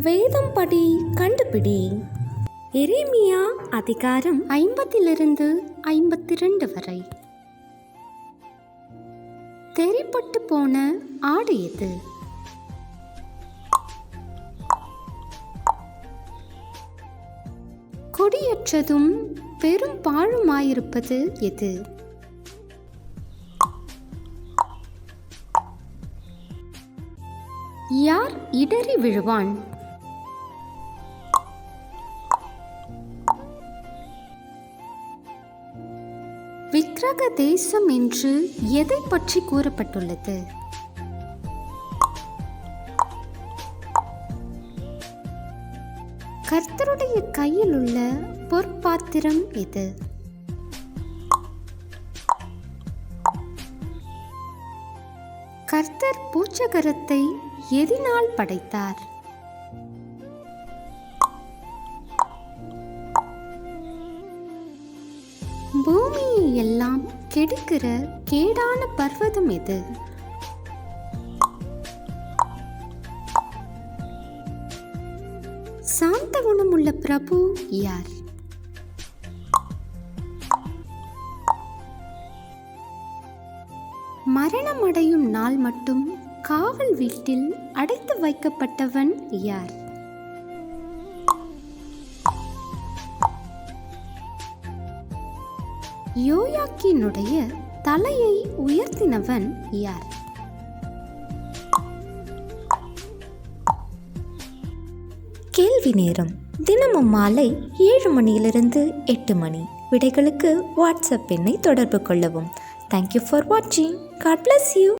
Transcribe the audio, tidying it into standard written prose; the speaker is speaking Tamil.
வேதம் படி கண்டுபிடி. எரேமியா அதிகாரம் 50 52 வரை. தெரிப்பட்டு போன ஆடு எது? கொடியற்றதும் பெரும் பாழுமாயிருப்பது எது? யார் இடறி விழுவான்? விக்கிரக தேசம் என்று எதை பற்றி கூறப்பட்டுள்ளது? கர்த்தருடைய கையில் உள்ள பொற்பாத்திரம் எது? கர்த்தர் பூச்சகரத்தை எதினால் படைத்தார்? பூமியை எல்லாம் கெடுக்கிற கேடான பர்வதம் எது? சாந்த குணமுள்ள பிரபு யார்? மரணமடையும் நாள் மட்டும் காவல் வீட்டில் அடைத்து வைக்கப்பட்டவன் யார்? யோயாக்கீனுடைய தலையை உயர்த்தினவன் யார்? கேள்வி நேரம் தினமும் மாலை 7 மணியிலிருந்து 8 மணி. விடைகளுக்கு வாட்ஸ்அப் எண்ணை தொடர்பு கொள்ளவும். தேங்க்யூ ஃபார் வாட்சிங். God bless you.